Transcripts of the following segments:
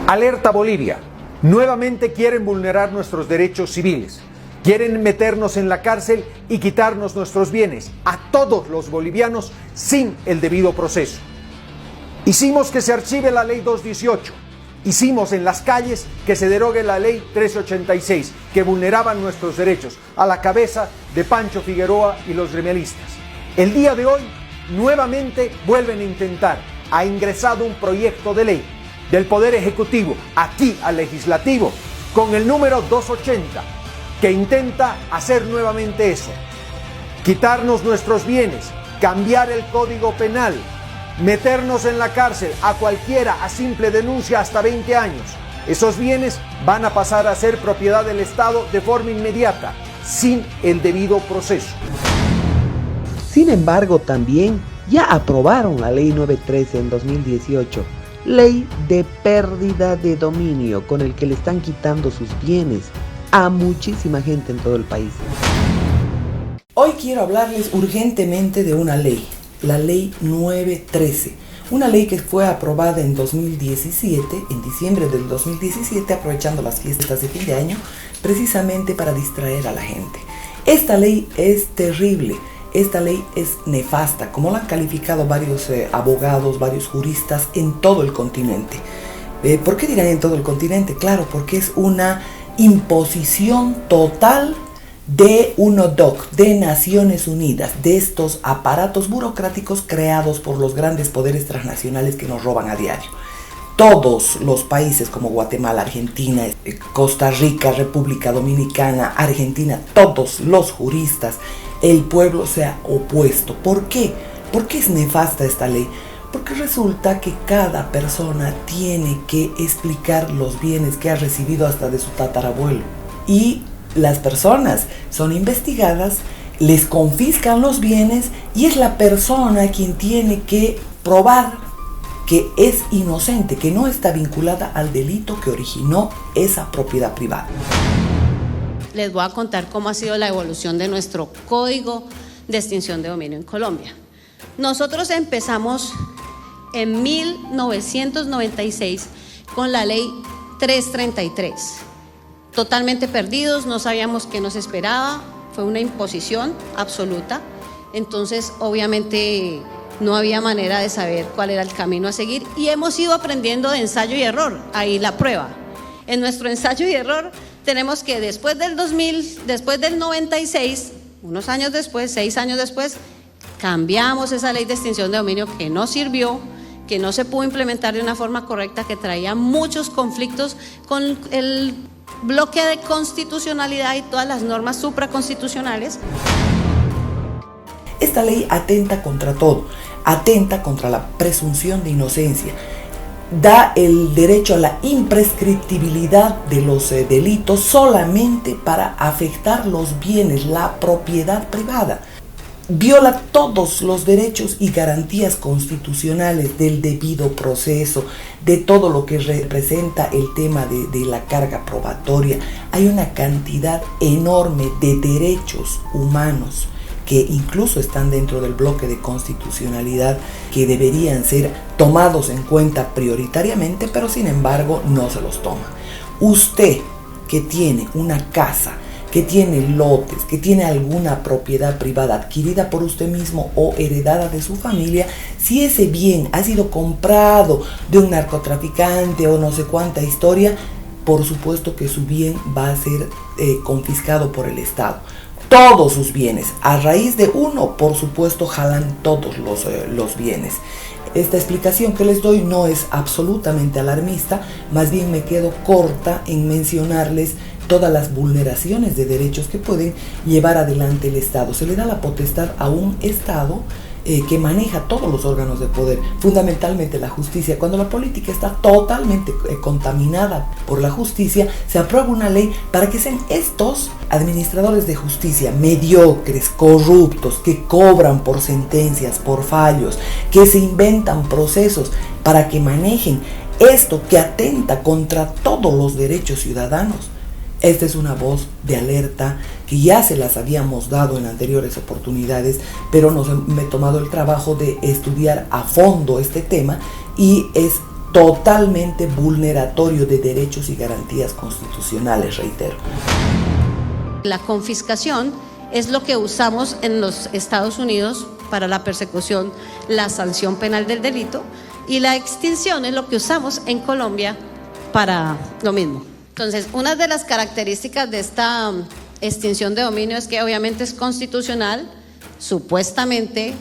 Alerta Bolivia. Nuevamente quieren vulnerar nuestros derechos civiles. Quieren meternos en la cárcel y quitarnos nuestros bienes a todos los bolivianos sin el debido proceso. Hicimos que se archive la ley 218. Hicimos en las calles que se derogue la ley 1386, que vulneraba nuestros derechos, a la cabeza de Pancho Figueroa y los gremialistas. El día de hoy, nuevamente vuelven a intentar. Ha ingresado un proyecto de ley del Poder Ejecutivo aquí al Legislativo con el número 280, que intenta hacer nuevamente eso: quitarnos nuestros bienes, cambiar el Código Penal, meternos en la cárcel a cualquiera a simple denuncia hasta 20 años. Esos bienes van a pasar a ser propiedad del Estado de forma inmediata, sin el debido proceso. Sin embargo, también ya aprobaron la Ley 913 en 2018, Ley de pérdida de dominio, con el que le están quitando sus bienes a muchísima gente en todo el país. Hoy quiero hablarles urgentemente de una ley, la Ley 913, una ley que fue aprobada en 2017, en diciembre del 2017, aprovechando las fiestas de fin de año, precisamente para distraer a la gente. Esta ley es terrible. Esta ley es nefasta, como la han calificado varios abogados, varios juristas en todo el continente. ¿Por qué dirán en todo el continente? Claro, porque es una imposición total de UNODC, de Naciones Unidas, de estos aparatos burocráticos creados por los grandes poderes transnacionales que nos roban a diario. Todos los países como Guatemala, Argentina, Costa Rica, República Dominicana, Argentina, todos los juristas, el pueblo se ha opuesto. ¿Por qué? ¿Por qué es nefasta esta ley? Porque resulta que cada persona tiene que explicar los bienes que ha recibido hasta de su tatarabuelo. Y las personas son investigadas, les confiscan los bienes y es la persona quien tiene que probar que es inocente, que no está vinculada al delito que originó esa propiedad privada. Les voy a contar cómo ha sido la evolución de nuestro Código de Extinción de Dominio en Colombia. Nosotros empezamos en 1996 con la Ley 333. Totalmente perdidos, no sabíamos qué nos esperaba, fue una imposición absoluta. Entonces, obviamente, no había manera de saber cuál era el camino a seguir y hemos ido aprendiendo de ensayo y error. Ahí la prueba. En nuestro ensayo y error tenemos que después del 96, unos años después, 6 años después, cambiamos esa ley de extinción de dominio que no sirvió, que no se pudo implementar de una forma correcta, que traía muchos conflictos con el bloque de constitucionalidad y todas las normas supraconstitucionales. Esta ley atenta contra todo, atenta contra la presunción de inocencia, da el derecho a la imprescriptibilidad de los delitos solamente para afectar los bienes, la propiedad privada. Viola todos los derechos y garantías constitucionales del debido proceso, de todo lo que representa el tema de la carga probatoria. Hay una cantidad enorme de derechos humanos que incluso están dentro del bloque de constitucionalidad, que deberían ser tomados en cuenta prioritariamente, pero sin embargo no se los toma. Usted que tiene una casa, que tiene lotes, que tiene alguna propiedad privada adquirida por usted mismo o heredada de su familia, si ese bien ha sido comprado de un narcotraficante o no sé cuánta historia, por supuesto que su bien va a ser confiscado por el Estado. Todos sus bienes, a raíz de uno, por supuesto, jalan todos los bienes. Esta explicación que les doy no es absolutamente alarmista, más bien me quedo corta en mencionarles todas las vulneraciones de derechos que pueden llevar adelante el Estado. Se le da la potestad a un Estado que maneja todos los órganos de poder, fundamentalmente la justicia. Cuando la política está totalmente contaminada por la justicia, se aprueba una ley para que sean estos administradores de justicia mediocres, corruptos, que cobran por sentencias, por fallos, que se inventan procesos para que manejen esto que atenta contra todos los derechos ciudadanos. Esta es una voz de alerta que ya se las habíamos dado en anteriores oportunidades, pero me he tomado el trabajo de estudiar a fondo este tema y es totalmente vulneratorio de derechos y garantías constitucionales, reitero. La confiscación es lo que usamos en los Estados Unidos para la persecución, la sanción penal del delito, y la extinción es lo que usamos en Colombia para lo mismo. Entonces, una de las características de esta extinción de dominio es que obviamente es constitucional, supuestamente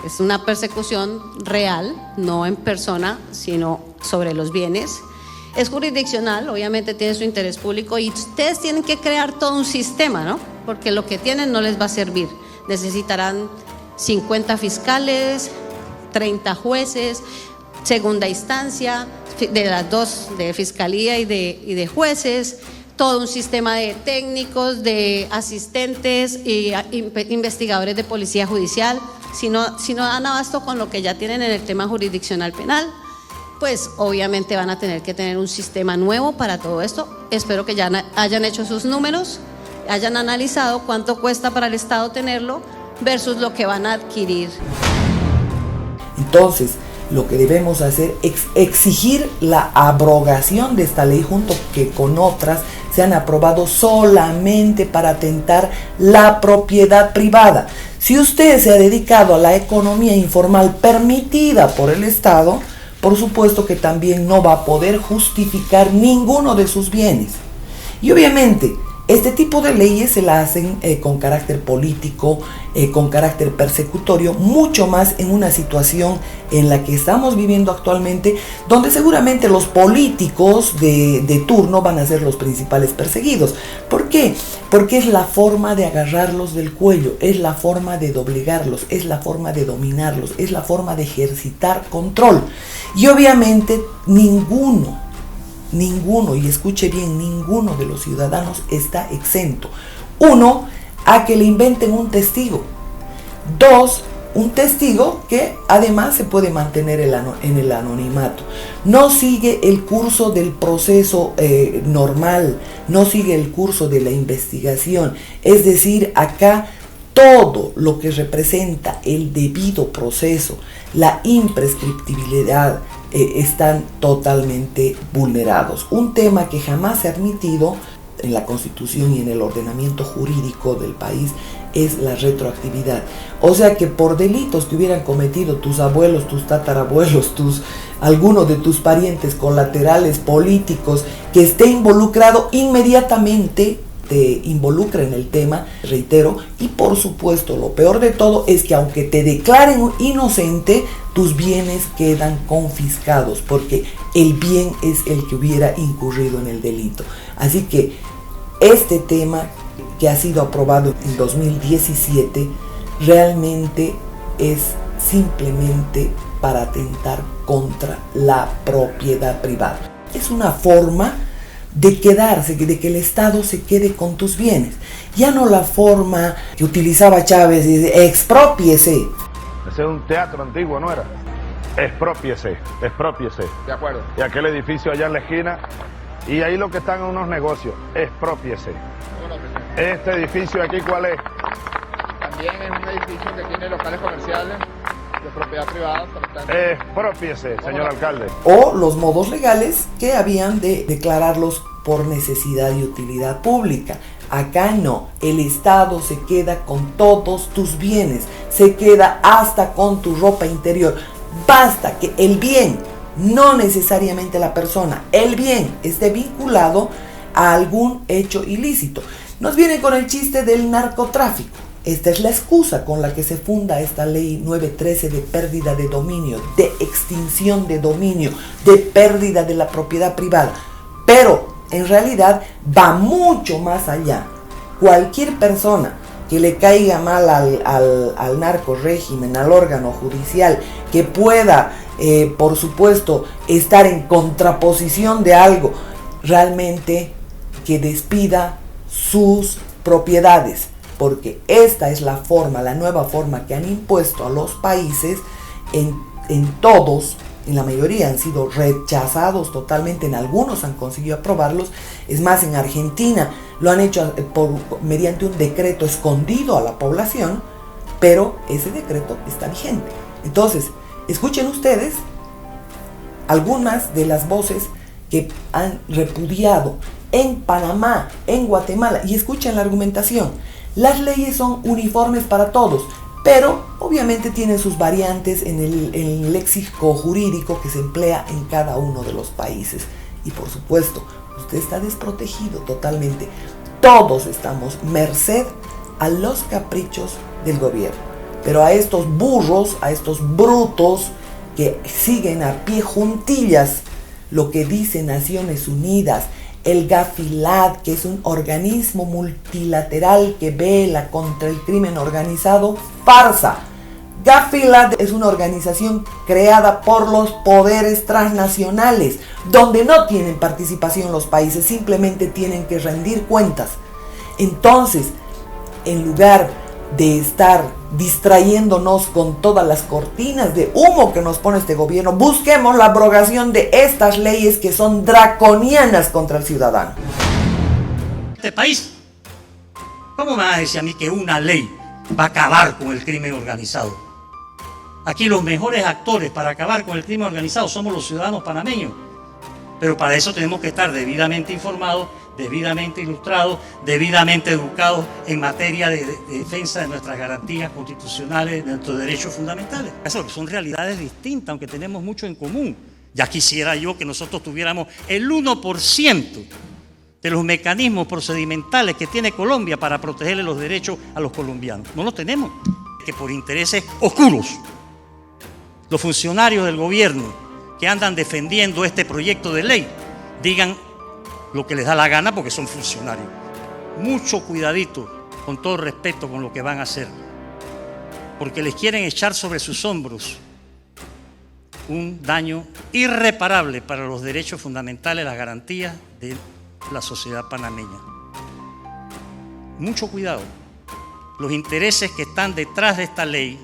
es una persecución real, no en persona, sino sobre los bienes. Es jurisdiccional, obviamente tiene su interés público y ustedes tienen que crear todo un sistema, ¿no? Porque lo que tienen no les va a servir. Necesitarán 50 fiscales, 30 jueces, segunda instancia, de las dos, de fiscalía y de jueces, todo un sistema de técnicos, de asistentes y investigadores de policía judicial. Si no dan abasto con lo que ya tienen en el tema jurisdiccional penal, pues obviamente van a tener que tener un sistema nuevo para todo esto. Espero que ya hayan hecho sus números, hayan analizado cuánto cuesta para el Estado tenerlo versus lo que van a adquirir. Entonces, lo que debemos hacer es exigir la abrogación de esta ley junto que con otras se han aprobado solamente para atentar la propiedad privada. Si usted se ha dedicado a la economía informal permitida por el Estado, por supuesto que también no va a poder justificar ninguno de sus bienes. Y obviamente, este tipo de leyes se las hacen con carácter político, con carácter persecutorio, mucho más en una situación en la que estamos viviendo actualmente, donde seguramente los políticos de turno van a ser los principales perseguidos. ¿Por qué? Porque es la forma de agarrarlos del cuello, es la forma de doblegarlos, es la forma de dominarlos, es la forma de ejercitar control. Y obviamente ninguno, y escuche bien, ninguno de los ciudadanos está exento. Uno, a que le inventen un testigo. Dos, un testigo que además se puede mantener en el anonimato. No sigue el curso del proceso normal, no sigue el curso de la investigación. Es decir, acá todo lo que representa el debido proceso, la imprescriptibilidad, están totalmente vulnerados. Un tema que jamás se ha admitido en la Constitución y en el ordenamiento jurídico del país es la retroactividad. O sea que por delitos que hubieran cometido tus abuelos, tus tatarabuelos, algunos de tus parientes colaterales políticos que esté involucrado, inmediatamente te involucra en el tema, reitero, y por supuesto lo peor de todo es que aunque te declaren inocente, tus bienes quedan confiscados porque el bien es el que hubiera incurrido en el delito. Así que este tema que ha sido aprobado en 2017 realmente es simplemente para atentar contra la propiedad privada. Es una forma de quedarse, de que el Estado se quede con tus bienes. Ya no la forma que utilizaba Chávez y dice, exprópiese. Ese es un teatro antiguo, ¿no era? Exprópiese, exprópiese. De acuerdo. Y aquel edificio allá en la esquina, y ahí lo que están en unos negocios, exprópiese. Este edificio aquí, ¿cuál es? También es un edificio que tiene locales comerciales de propiedad privada. Exprópiese, señor alcalde. O los modos legales que habían de declararlos por necesidad y utilidad pública. Acá no, el Estado se queda con todos tus bienes, se queda hasta con tu ropa interior. Basta que el bien, no necesariamente la persona, el bien esté vinculado a algún hecho ilícito. Nos viene con el chiste del narcotráfico. Esta es la excusa con la que se funda esta ley 913 de pérdida de dominio, de extinción de dominio, de pérdida de la propiedad privada. Pero en realidad va mucho más allá. Cualquier persona que le caiga mal al narco régimen, al órgano judicial, que pueda, por supuesto, estar en contraposición de algo, realmente que despida sus propiedades. Porque esta es la forma, la nueva forma que han impuesto a los países, en todos, en la mayoría han sido rechazados totalmente, en algunos han conseguido aprobarlos. Es más, en Argentina lo han hecho mediante un decreto escondido a la población, pero ese decreto está vigente. Entonces, escuchen ustedes algunas de las voces que han repudiado en Panamá, en Guatemala, y escuchen la argumentación, las leyes son uniformes para todos, pero obviamente tienen sus variantes en el léxico jurídico que se emplea en cada uno de los países. Y por supuesto, usted está desprotegido totalmente. Todos estamos merced a los caprichos del gobierno. Pero a estos burros, a estos brutos que siguen a pie juntillas lo que dice Naciones Unidas, el GAFILAD, que es un organismo multilateral que vela contra el crimen organizado, farsa. GAFILAD es una organización creada por los poderes transnacionales, donde no tienen participación los países, simplemente tienen que rendir cuentas. Entonces, en lugar de estar distrayéndonos con todas las cortinas de humo que nos pone este gobierno, busquemos la abrogación de estas leyes que son draconianas contra el ciudadano. Este país, ¿cómo me va a decir a mí que una ley va a acabar con el crimen organizado? Aquí los mejores actores para acabar con el crimen organizado somos los ciudadanos panameños, pero para eso tenemos que estar debidamente informados, debidamente ilustrados, debidamente educados en materia de defensa de nuestras garantías constitucionales, de nuestros derechos fundamentales. Eso son realidades distintas, aunque tenemos mucho en común. Ya quisiera yo que nosotros tuviéramos el 1% de los mecanismos procedimentales que tiene Colombia para protegerle los derechos a los colombianos. No los tenemos. Que por intereses oscuros, los funcionarios del gobierno que andan defendiendo este proyecto de ley digan lo que les da la gana porque son funcionarios. Mucho cuidadito, con todo respeto, con lo que van a hacer, porque les quieren echar sobre sus hombros un daño irreparable para los derechos fundamentales, las garantías de la sociedad panameña. Mucho cuidado. Los intereses que están detrás de esta ley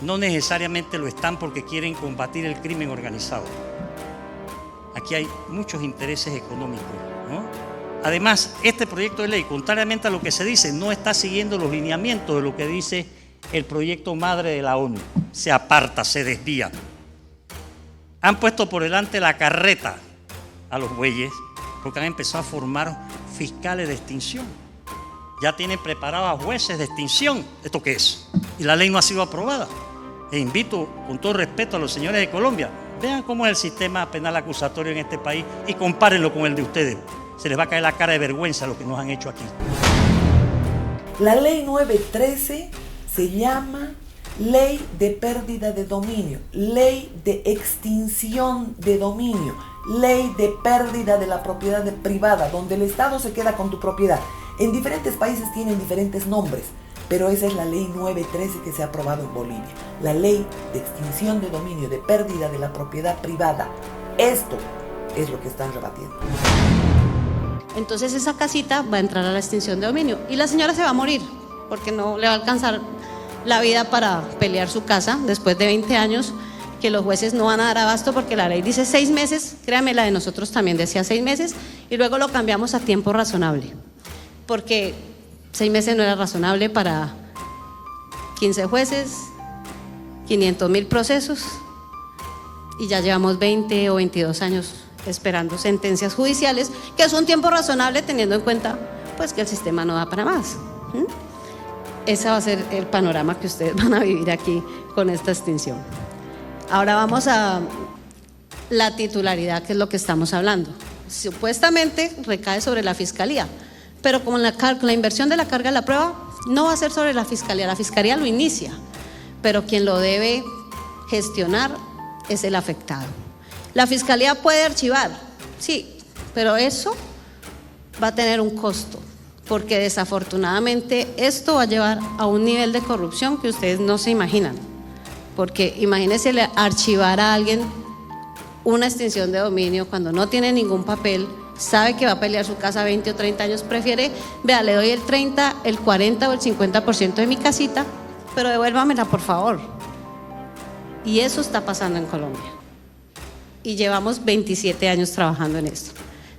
no necesariamente lo están porque quieren combatir el crimen organizado. Aquí hay muchos intereses económicos, ¿no? Además, este proyecto de ley, contrariamente a lo que se dice, no está siguiendo los lineamientos de lo que dice el proyecto madre de la ONU. Se aparta, se desvía. Han puesto por delante la carreta a los bueyes porque han empezado a formar fiscales de extinción. Ya tienen preparados a jueces de extinción. ¿Esto qué es? Y la ley no ha sido aprobada. E invito, con todo respeto, a los señores de Colombia, vean cómo es el sistema penal acusatorio en este país y compárenlo con el de ustedes. Se les va a caer la cara de vergüenza lo que nos han hecho aquí. La ley 913 se llama Ley de Pérdida de Dominio, Ley de Extinción de Dominio, Ley de Pérdida de la Propiedad privada, donde el Estado se queda con tu propiedad. En diferentes países tienen diferentes nombres, pero esa es la ley 913 que se ha aprobado en Bolivia. La ley de extinción de dominio, de pérdida de la propiedad privada. Esto es lo que están rebatiendo. Entonces esa casita va a entrar a la extinción de dominio y la señora se va a morir porque no le va a alcanzar la vida para pelear su casa después de 20 años, que los jueces no van a dar abasto porque la ley dice 6 meses, créame, la de nosotros también decía 6 meses y luego lo cambiamos a tiempo razonable, porque 6 meses no era razonable para 15 jueces, 500.000 procesos y ya llevamos 20 o 22 años esperando sentencias judiciales, que es un tiempo razonable teniendo en cuenta pues que el sistema no da para más. Ese va a ser el panorama que ustedes van a vivir aquí con esta extinción. Ahora vamos a la titularidad, que es lo que estamos hablando. Supuestamente recae sobre la Fiscalía, pero como la inversión de la carga de la prueba no va a ser sobre la Fiscalía lo inicia, pero quien lo debe gestionar es el afectado. La Fiscalía puede archivar, sí, pero eso va a tener un costo, porque desafortunadamente esto va a llevar a un nivel de corrupción que ustedes no se imaginan, porque imagínense archivar a alguien una extinción de dominio cuando no tiene ningún papel, sabe que va a pelear su casa 20 o 30 años, prefiere, vea, le doy el 30, el 40 o el 50% de mi casita, pero devuélvamela por favor. Y eso está pasando en Colombia. Y llevamos 27 años trabajando en esto.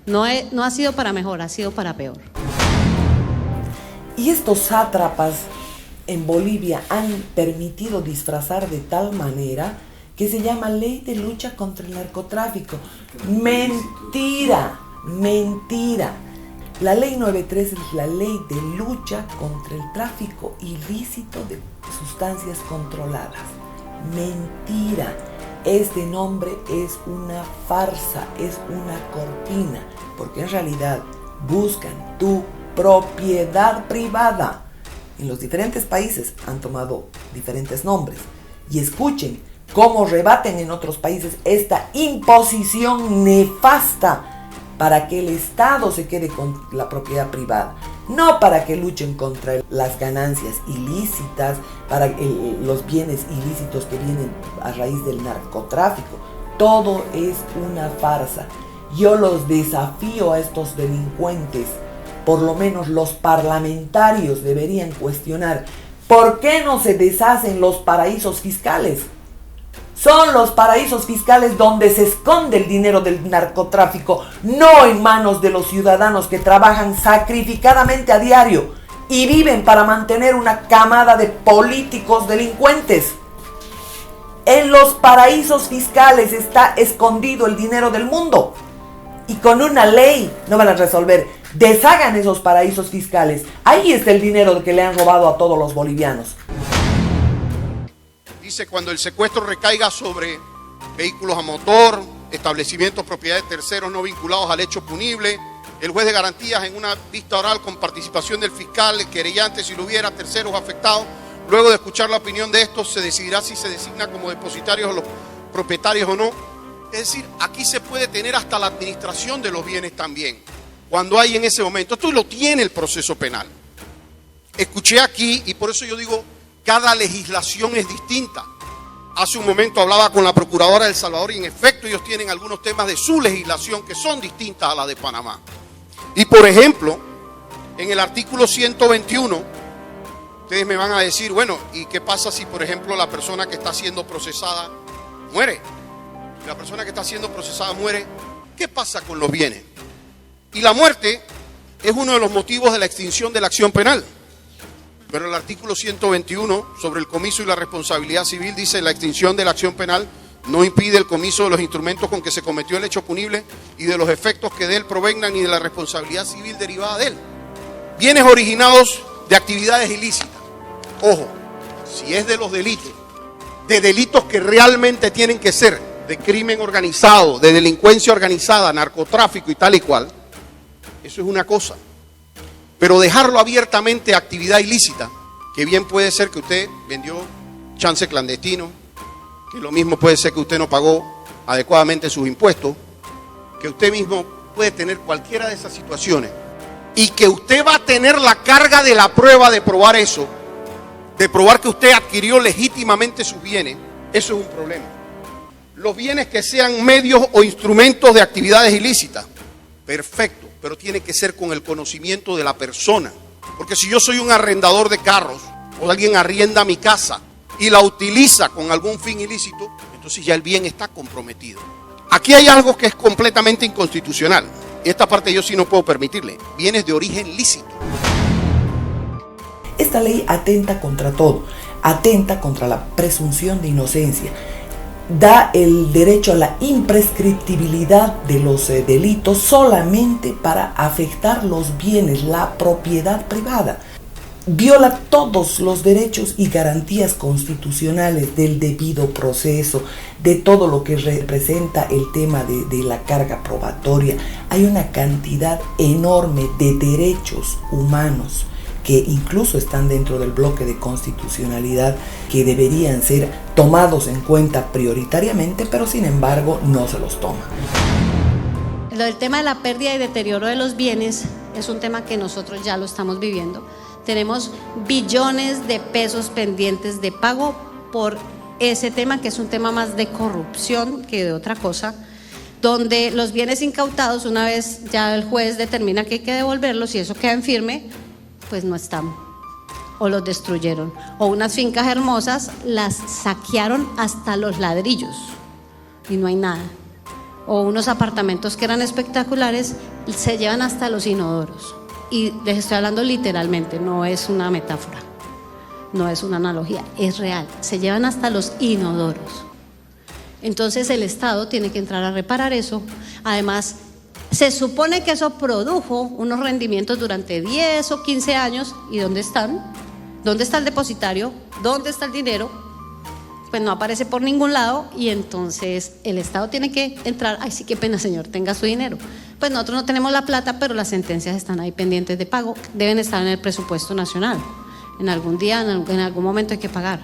No ha sido para mejor, ha sido para peor. Y estos sátrapas en Bolivia han permitido disfrazar de tal manera que se llama Ley de Lucha contra el Narcotráfico. Mentira, mentira. La Ley 93 es la ley de lucha contra el tráfico ilícito de sustancias controladas. Mentira. Este nombre es una farsa, es una cortina, porque en realidad buscan tu propiedad privada. En los diferentes países han tomado diferentes nombres. Y escuchen cómo rebaten en otros países esta imposición nefasta para que el Estado se quede con la propiedad privada. No para que luchen contra las ganancias ilícitas, para los bienes ilícitos que vienen a raíz del narcotráfico. Todo es una farsa. Yo los desafío a estos delincuentes. Por lo menos los parlamentarios deberían cuestionar ¿por qué no se deshacen los paraísos fiscales? Son los paraísos fiscales donde se esconde el dinero del narcotráfico, no en manos de los ciudadanos que trabajan sacrificadamente a diario y viven para mantener una camada de políticos delincuentes. En los paraísos fiscales está escondido el dinero del mundo. Y con una ley no van a resolver. Deshagan esos paraísos fiscales. Ahí está el dinero que le han robado a todos los bolivianos. Dice, cuando el secuestro recaiga sobre vehículos a motor, establecimientos propiedad de terceros no vinculados al hecho punible, el juez de garantías en una vista oral con participación del fiscal, el querellante, si lo hubiera, terceros afectados, luego de escuchar la opinión de estos, se decidirá si se designa como depositarios a los propietarios o no. Es decir, aquí se puede tener hasta la administración de los bienes también, cuando hay en ese momento. Esto lo tiene el proceso penal. Escuché aquí, y por eso yo digo, cada legislación es distinta. Hace un momento hablaba con la Procuradora de El Salvador y en efecto ellos tienen algunos temas de su legislación que son distintas a las de Panamá. Y por ejemplo, en el artículo 121, ustedes me van a decir, bueno, ¿y qué pasa si por ejemplo la persona que está siendo procesada muere? Si la persona que está siendo procesada muere, ¿qué pasa con los bienes? Y la muerte es uno de los motivos de la extinción de la acción penal. Pero el artículo 121 sobre el comiso y la responsabilidad civil dice: la extinción de la acción penal no impide el comiso de los instrumentos con que se cometió el hecho punible y de los efectos que de él provengan ni de la responsabilidad civil derivada de él. Bienes originados de actividades ilícitas. Ojo, si es de los delitos, de delitos que realmente tienen que ser de crimen organizado, de delincuencia organizada, narcotráfico y tal y cual, eso es una cosa. Pero dejarlo abiertamente a actividad ilícita, que bien puede ser que usted vendió chance clandestino, que lo mismo puede ser que usted no pagó adecuadamente sus impuestos, que usted mismo puede tener cualquiera de esas situaciones y que usted va a tener la carga de la prueba de probar eso, de probar que usted adquirió legítimamente sus bienes. Eso es un problema. Los bienes que sean medios o instrumentos de actividades ilícitas, perfecto. Pero tiene que ser con el conocimiento de la persona. Porque si yo soy un arrendador de carros o alguien arrienda mi casa y la utiliza con algún fin ilícito, entonces ya el bien está comprometido. Aquí hay algo que es completamente inconstitucional. Esta parte yo sí no puedo permitirle. Bienes de origen lícito. Esta ley atenta contra todo. Atenta contra la presunción de inocencia. Da el derecho a la imprescriptibilidad de los delitos solamente para afectar los bienes, la propiedad privada. Viola todos los derechos y garantías constitucionales del debido proceso, de todo lo que representa el tema de la carga probatoria. Hay una cantidad enorme de derechos humanos que incluso están dentro del bloque de constitucionalidad, que deberían ser tomados en cuenta prioritariamente, pero sin embargo no se los toma. Lo del tema de la pérdida y deterioro de los bienes es un tema que nosotros ya lo estamos viviendo. Tenemos billones de pesos pendientes de pago por ese tema, que es un tema más de corrupción que de otra cosa, donde los bienes incautados, una vez ya el juez determina que hay que devolverlos y eso queda en firme, pues no están, o los destruyeron, o unas fincas hermosas las saquearon hasta los ladrillos y no hay nada, o unos apartamentos que eran espectaculares se llevan hasta los inodoros, y les estoy hablando literalmente, no es una metáfora, no es una analogía, es real, se llevan hasta los inodoros. Entonces el Estado tiene que entrar a reparar eso. Además, se supone que eso produjo unos rendimientos durante 10 o 15 años. ¿Y dónde están? ¿Dónde está el depositario? ¿Dónde está el dinero? Pues no aparece por ningún lado, y entonces el Estado tiene que entrar. Ay, sí, qué pena, señor, tenga su dinero. Pues nosotros no tenemos la plata, pero las sentencias están ahí pendientes de pago, deben estar en el presupuesto nacional. En algún día, en algún momento hay que pagar.